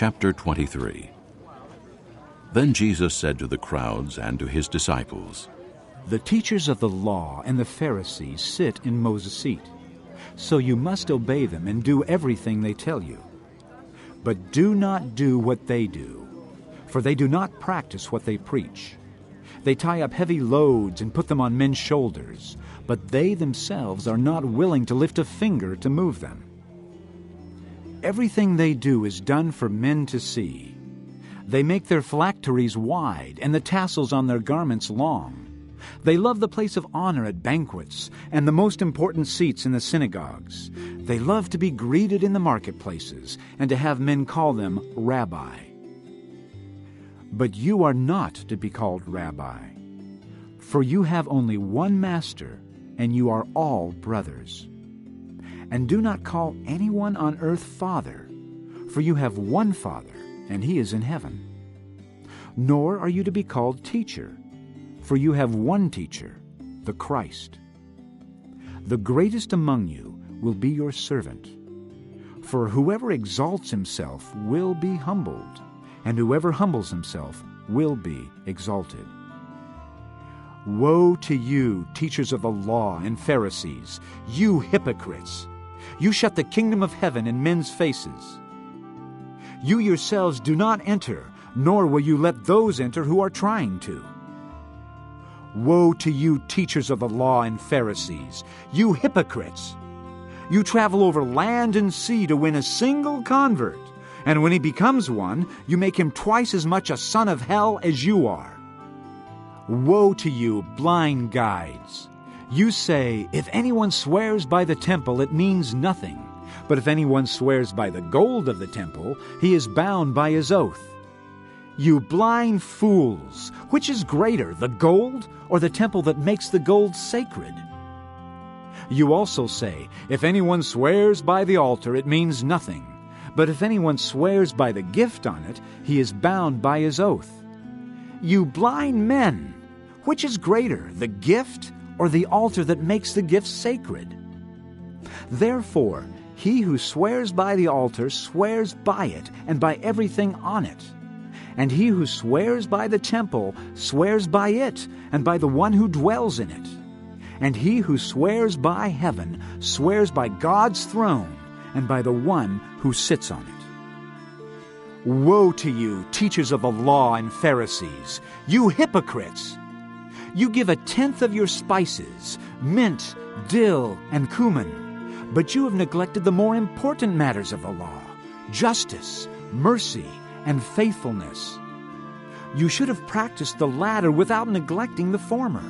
Chapter 23. Then Jesus said to the crowds and to his disciples, The teachers of the law and the Pharisees sit in Moses' seat. So you must obey them and do everything they tell you. But do not do what they do, for they do not practice what they preach. They tie up heavy loads and put them on men's shoulders, but they themselves are not willing to lift a finger to move them. Everything they do is done for men to see. They make their phylacteries wide and the tassels on their garments long. They love the place of honor at banquets and the most important seats in the synagogues. They love to be greeted in the marketplaces and to have men call them Rabbi. But you are not to be called Rabbi, for you have only one master, and you are all brothers. And do not call anyone on earth Father, for you have one Father, and he is in heaven. Nor are you to be called Teacher, for you have one Teacher, the Christ. The greatest among you will be your servant. For whoever exalts himself will be humbled, and whoever humbles himself will be exalted. Woe to you, teachers of the law and Pharisees, you hypocrites! You shut the kingdom of heaven in men's faces. You yourselves do not enter, nor will you let those enter who are trying to. Woe to you, teachers of the law and Pharisees, you hypocrites! You travel over land and sea to win a single convert, and when he becomes one, you make him twice as much a son of hell as you are. Woe to you, blind guides! You say, if anyone swears by the temple, it means nothing. But if anyone swears by the gold of the temple, he is bound by his oath. You blind fools! Which is greater, the gold or the temple that makes the gold sacred? You also say, if anyone swears by the altar, it means nothing. But if anyone swears by the gift on it, he is bound by his oath. You blind men! Which is greater, the gift or the altar that makes the gift sacred? Therefore, he who swears by the altar swears by it and by everything on it. And he who swears by the temple swears by it and by the one who dwells in it. And he who swears by heaven swears by God's throne and by the one who sits on it. Woe to you, teachers of the law and Pharisees, you hypocrites! You give 1/10 of your spices, mint, dill, and cumin, but you have neglected the more important matters of the law, justice, mercy, and faithfulness. You should have practiced the latter without neglecting the former.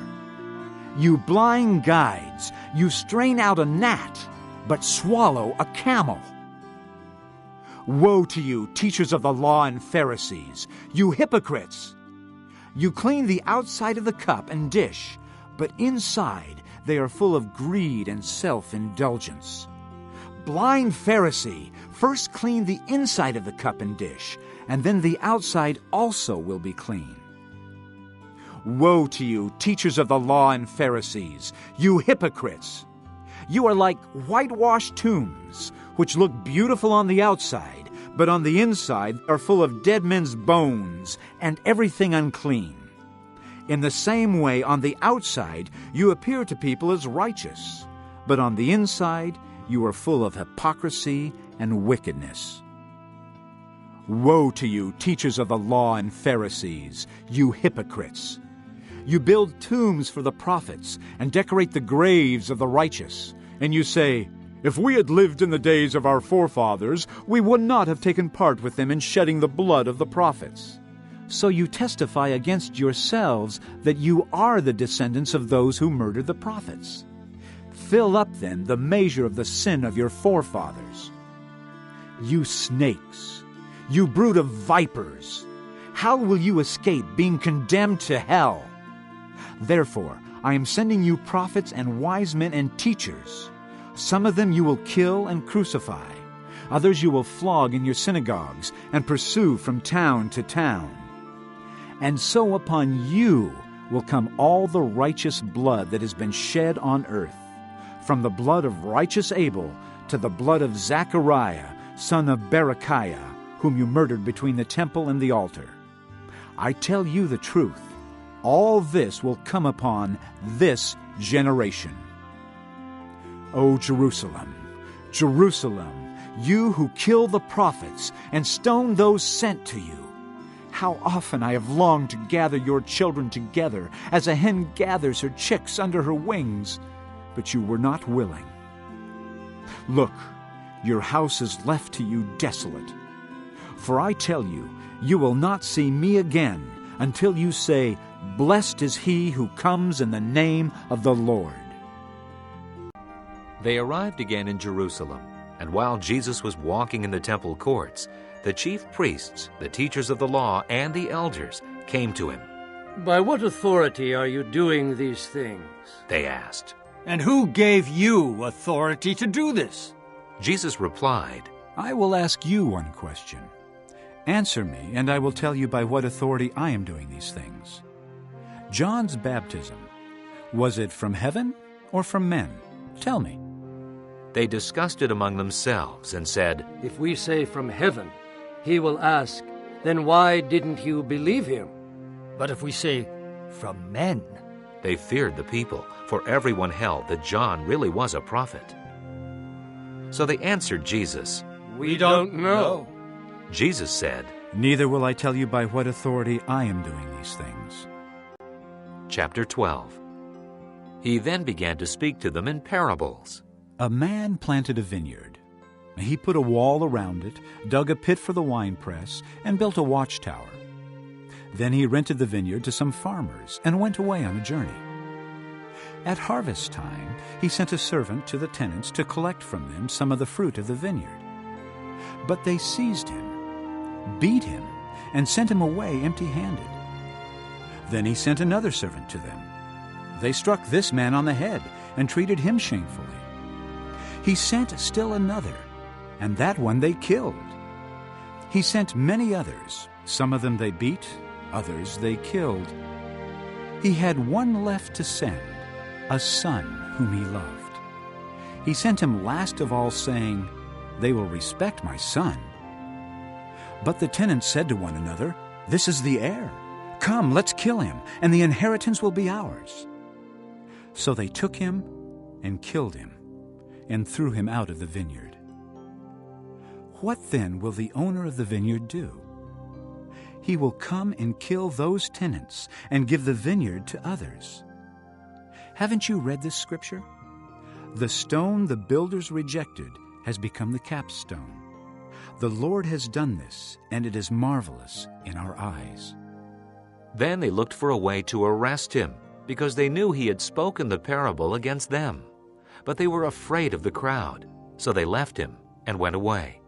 You blind guides, you strain out a gnat, but swallow a camel. Woe to you, teachers of the law and Pharisees, you hypocrites! You clean the outside of the cup and dish, but inside they are full of greed and self-indulgence. Blind Pharisee, first clean the inside of the cup and dish, and then the outside also will be clean. Woe to you, teachers of the law and Pharisees, you hypocrites! You are like whitewashed tombs, which look beautiful on the outside, but on the inside are full of dead men's bones and everything unclean. In the same way, on the outside you appear to people as righteous, but on the inside you are full of hypocrisy and wickedness. Woe to you, teachers of the law and Pharisees, you hypocrites! You build tombs for the prophets and decorate the graves of the righteous, and you say, if we had lived in the days of our forefathers, we would not have taken part with them in shedding the blood of the prophets. So you testify against yourselves that you are the descendants of those who murdered the prophets. Fill up, then, the measure of the sin of your forefathers. You snakes! You brood of vipers! How will you escape being condemned to hell? Therefore, I am sending you prophets and wise men and teachers. Some of them you will kill and crucify. Others you will flog in your synagogues and pursue from town to town. And so upon you will come all the righteous blood that has been shed on earth, from the blood of righteous Abel to the blood of Zechariah, son of Berechiah, whom you murdered between the temple and the altar. I tell you the truth, all this will come upon this generation. O Jerusalem, Jerusalem, you who kill the prophets and stone those sent to you, how often I have longed to gather your children together as a hen gathers her chicks under her wings, but you were not willing. Look, your house is left to you desolate. For I tell you, you will not see me again until you say, Blessed is he who comes in the name of the Lord. They arrived again in Jerusalem, and while Jesus was walking in the temple courts, the chief priests, the teachers of the law, and the elders came to him. By what authority are you doing these things? They asked. And who gave you authority to do this? Jesus replied, I will ask you one question. Answer me, and I will tell you by what authority I am doing these things. John's baptism, was it from heaven or from men? Tell me. They discussed it among themselves and said, If we say from heaven, he will ask, Then why didn't you believe him? But if we say from men, They feared the people, for everyone held that John really was a prophet. So they answered Jesus. We don't know. Jesus said, Neither will I tell you by what authority I am doing these things. Chapter 12. He then began to speak to them in parables. A man planted a vineyard. He put a wall around it, dug a pit for the winepress, and built a watchtower. Then he rented the vineyard to some farmers and went away on a journey. At harvest time, he sent a servant to the tenants to collect from them some of the fruit of the vineyard. But they seized him, beat him, and sent him away empty-handed. Then he sent another servant to them. They struck this man on the head and treated him shamefully. He sent still another, and that one they killed. He sent many others. Some of them they beat, others they killed. He had one left to send, a son whom he loved. He sent him last of all, saying, They will respect my son. But the tenants said to one another, This is the heir. Come, let's kill him, and the inheritance will be ours. So they took him and killed him, and threw him out of the vineyard. What then will the owner of the vineyard do? He will come and kill those tenants and give the vineyard to others. Haven't you read this scripture? The stone the builders rejected has become the capstone. The Lord has done this, and it is marvelous in our eyes. Then they looked for a way to arrest him, because they knew he had spoken the parable against them. But they were afraid of the crowd, so they left him and went away.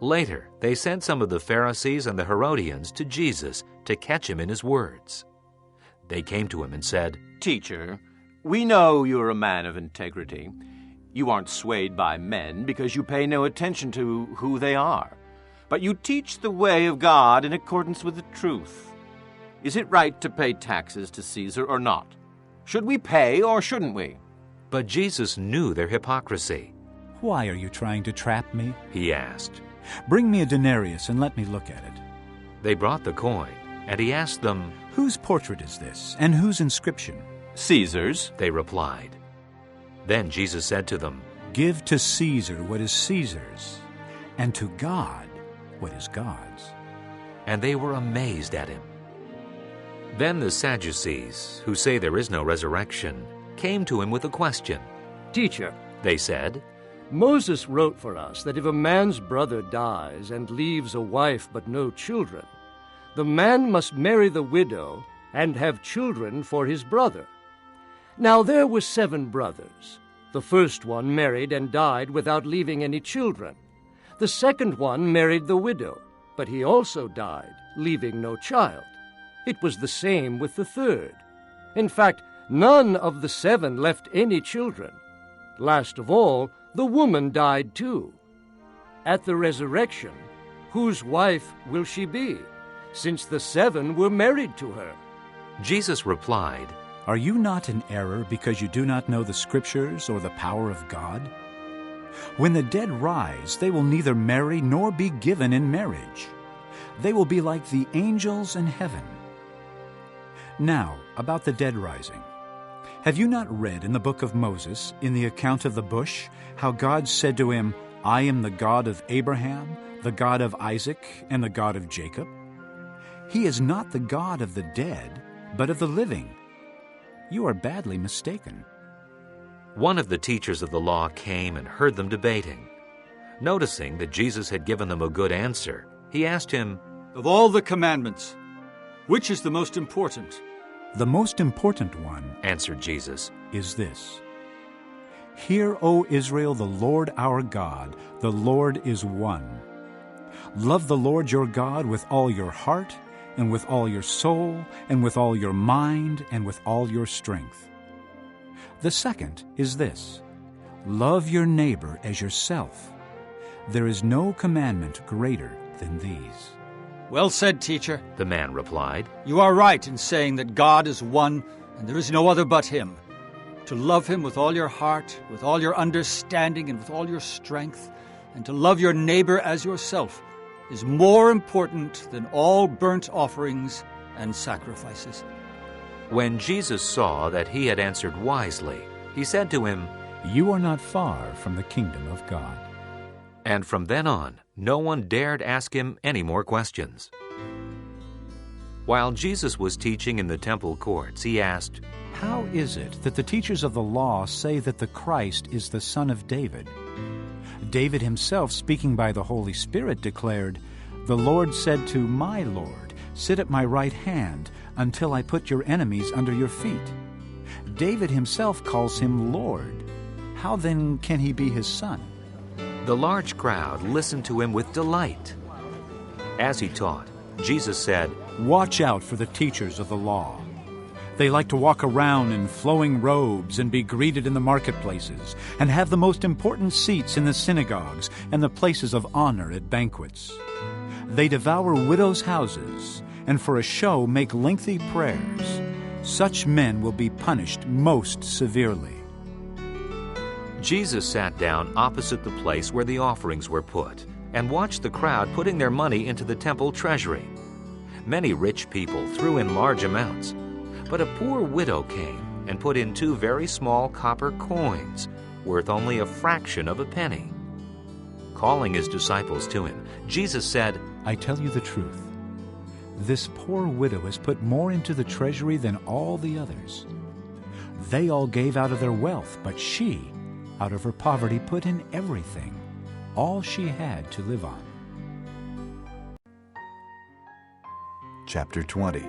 Later, they sent some of the Pharisees and the Herodians to Jesus to catch him in his words. They came to him and said, Teacher, we know you are a man of integrity. You aren't swayed by men because you pay no attention to who they are. But you teach the way of God in accordance with the truth. Is it right to pay taxes to Caesar or not? Should we pay or shouldn't we? But Jesus knew their hypocrisy. Why are you trying to trap me? He asked. Bring me a denarius and let me look at it. They brought the coin, and he asked them, Whose portrait is this, and whose inscription? Caesar's, they replied. Then Jesus said to them, Give to Caesar what is Caesar's, and to God what is God's. And they were amazed at him. Then the Sadducees, who say there is no resurrection, came to him with a question. Teacher, They said, Moses wrote for us that if a man's brother dies and leaves a wife but no children, the man must marry the widow and have children for his brother. Now there were 7 brothers. The first one married and died without leaving any children. The second one married the widow, but he also died, leaving no child. It was the same with the third. In fact, none of the 7 left any children. Last of all, the woman died too. At the resurrection, whose wife will she be, since the 7 were married to her? Jesus replied, Are you not in error because you do not know the Scriptures or the power of God? When the dead rise, they will neither marry nor be given in marriage. They will be like the angels in heaven. Now, about the dead rising. Have you not read in the book of Moses, in the account of the bush, how God said to him, I am the God of Abraham, the God of Isaac, and the God of Jacob? He is not the God of the dead, but of the living. You are badly mistaken. One of the teachers of the law came and heard them debating. Noticing that Jesus had given them a good answer, he asked him, Of all the commandments, which is the most important? The most important one, answered Jesus, is this. Hear, O Israel, the Lord our God, the Lord is one. Love the Lord your God with all your heart, and with all your soul, and with all your mind, and with all your strength. The second is this. Love your neighbor as yourself. There is no commandment greater than these. Well said, teacher. the man replied. You are right in saying that God is one, and there is no other but Him. To love Him with all your heart, with all your understanding, and with all your strength, and to love your neighbor as yourself, is more important than all burnt offerings and sacrifices. When Jesus saw that he had answered wisely, he said to him, You are not far from the kingdom of God. and from then on, no one dared ask him any more questions. While Jesus was teaching in the temple courts, he asked, How is it that the teachers of the law say that the Christ is the son of David? David himself, speaking by the Holy Spirit, declared, The Lord said to my Lord, Sit at my right hand until I put your enemies under your feet. David himself calls him Lord. How then can he be his son? The large crowd listened to him with delight. As he taught, Jesus said, Watch out for the teachers of the law. They like to walk around in flowing robes and be greeted in the marketplaces, and have the most important seats in the synagogues and the places of honor at banquets. They devour widows' houses, and for a show make lengthy prayers. Such men will be punished most severely. Jesus sat down opposite the place where the offerings were put and watched the crowd putting their money into the temple treasury. Many rich people threw in large amounts, but a poor widow came and put in 2 very small copper coins, worth only a fraction of a penny. Calling his disciples to him, Jesus said, I tell you the truth. This poor widow has put more into the treasury than all the others. They all gave out of their wealth, but she, out of her poverty, put in everything, all she had to live on. Chapter 20.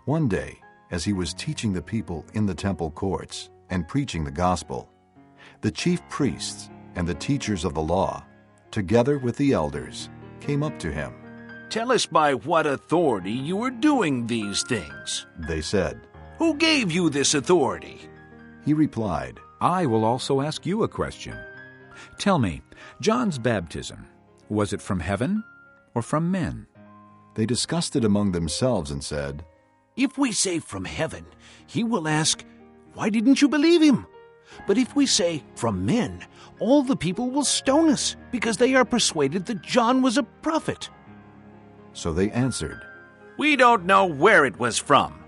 One day, as he was teaching the people in the temple courts and preaching the gospel, the chief priests and the teachers of the law, together with the elders, came up to him. Tell us by what authority you are doing these things. They said, Who gave you this authority? He replied, I will also ask you a question. Tell me, John's baptism, was it from heaven or from men? They discussed it among themselves and said, If we say from heaven, he will ask, Why didn't you believe him? But if we say from men, all the people will stone us, because they are persuaded that John was a prophet. So they answered. We don't know where it was from.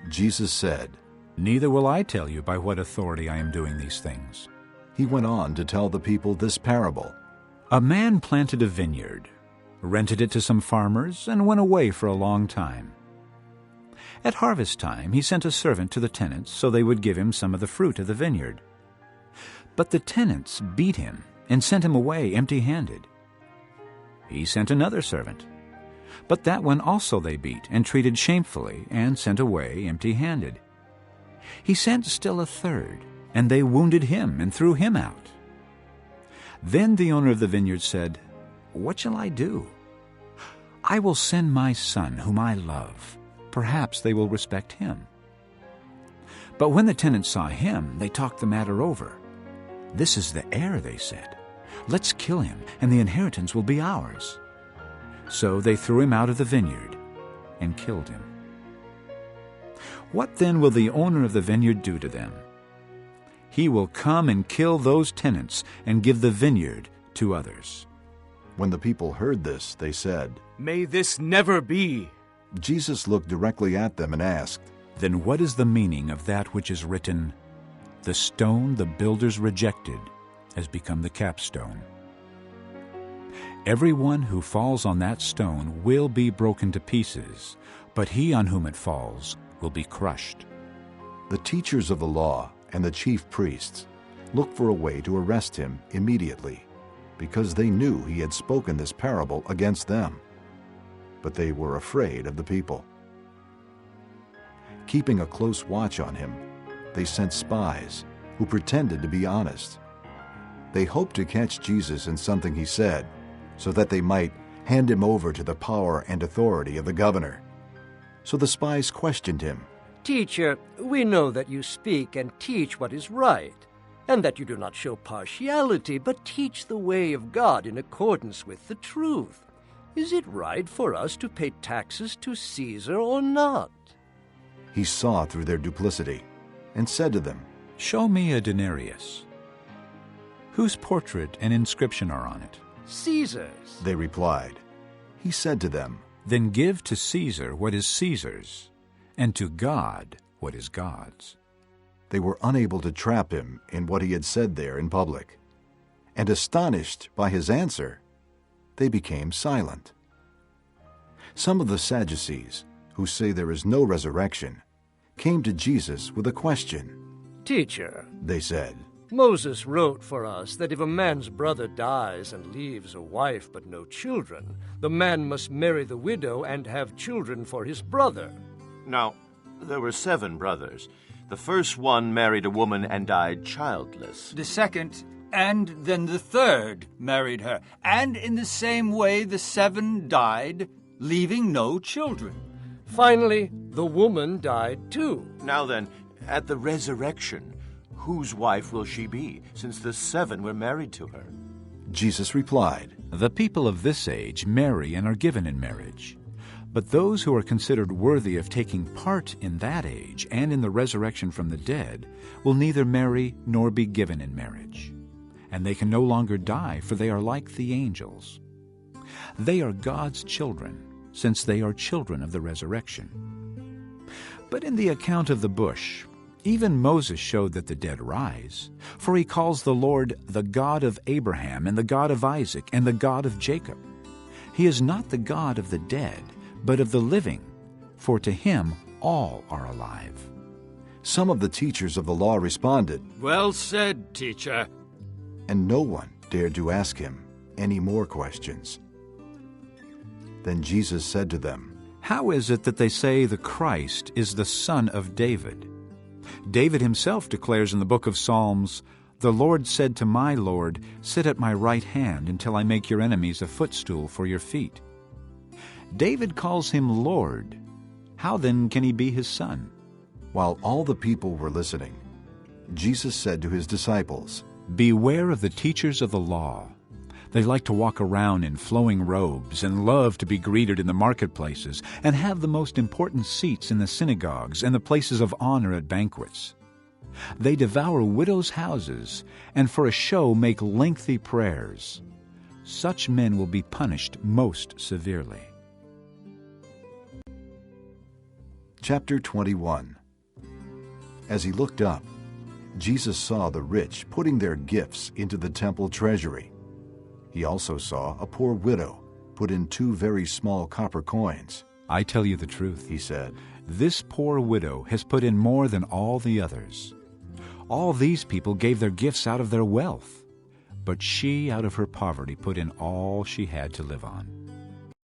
Jesus said, Neither will I tell you by what authority I am doing these things. He went on to tell the people this parable. A man planted a vineyard, rented it to some farmers, and went away for a long time. At harvest time, he sent a servant to the tenants so they would give him some of the fruit of the vineyard. But the tenants beat him and sent him away empty-handed. He sent another servant, but that one also they beat and treated shamefully and sent away empty-handed. He sent still a third, and they wounded him and threw him out. Then the owner of the vineyard said, What shall I do? I will send my son, whom I love. Perhaps they will respect him. But when the tenants saw him, they talked the matter over. This is the heir, they said. Let's kill him, and the inheritance will be ours. So they threw him out of the vineyard and killed him. What then will the owner of the vineyard do to them? he will come and kill those tenants and give the vineyard to others." When the people heard this, they said, "May this never be." Jesus looked directly at them and asked, "Then what is the meaning of that which is written, 'The stone the builders rejected has become the capstone'? Everyone who falls on that stone will be broken to pieces, but he on whom it falls will be crushed." The teachers of the law and the chief priests looked for a way to arrest him immediately, because they knew he had spoken this parable against them. But they were afraid of the people. Keeping a close watch on him, they sent spies who pretended to be honest. They hoped to catch Jesus in something he said, so that they might hand him over to the power and authority of the governor. So the spies questioned him. "Teacher, we know that you speak and teach what is right, and that you do not show partiality, but teach the way of God in accordance with the truth. Is it right for us to pay taxes to Caesar or not?" He saw through their duplicity and said to them, "Show me a denarius. Whose portrait and inscription are on it?" "Caesar's." They replied. He said to them, "Then give to Caesar what is Caesar's, and to God what is God's." They were unable to trap him in what he had said there in public, and astonished by his answer, they became silent. Some of the Sadducees, who say there is no resurrection, came to Jesus with a question. "Teacher," they said, "Moses wrote for us that if a man's brother dies and leaves a wife but no children, the man must marry the widow and have children for his brother." Now, there were 7 brothers. The first one married a woman and died childless. The second, and then the third, married her. And in the same way the 7 died, leaving no children. Finally, the woman died too. Now then, at the resurrection, whose wife will she be, since the 7 were married to her? Jesus replied, "The people of this age marry and are given in marriage. But those who are considered worthy of taking part in that age and in the resurrection from the dead will neither marry nor be given in marriage. And they can no longer die, for they are like the angels. They are God's children, since they are children of the resurrection. But in the account of the bush, even Moses showed that the dead rise, for he calls the Lord the God of Abraham and the God of Isaac and the God of Jacob. He is not the God of the dead, but of the living, for to him all are alive." Some of the teachers of the law responded, "Well said, teacher." And no one dared to ask him any more questions. Then Jesus said to them, "How is it that they say the Christ is the son of David? David himself declares in the book of Psalms, 'The Lord said to my Lord, sit at my right hand until I make your enemies a footstool for your feet.' David calls him Lord. How then can he be his son?" While all the people were listening, Jesus said to his disciples, "Beware of the teachers of the law. They like to walk around in flowing robes and love to be greeted in the marketplaces and have the most important seats in the synagogues and the places of honor at banquets. They devour widows' houses and for a show make lengthy prayers. Such men will be punished most severely." Chapter 21. As he looked up, Jesus saw the rich putting their gifts into the temple treasury. He also saw a poor widow put in 2 very small copper coins. "I tell you the truth," he said, "this poor widow has put in more than all the others. All these people gave their gifts out of their wealth, but she out of her poverty put in all she had to live on."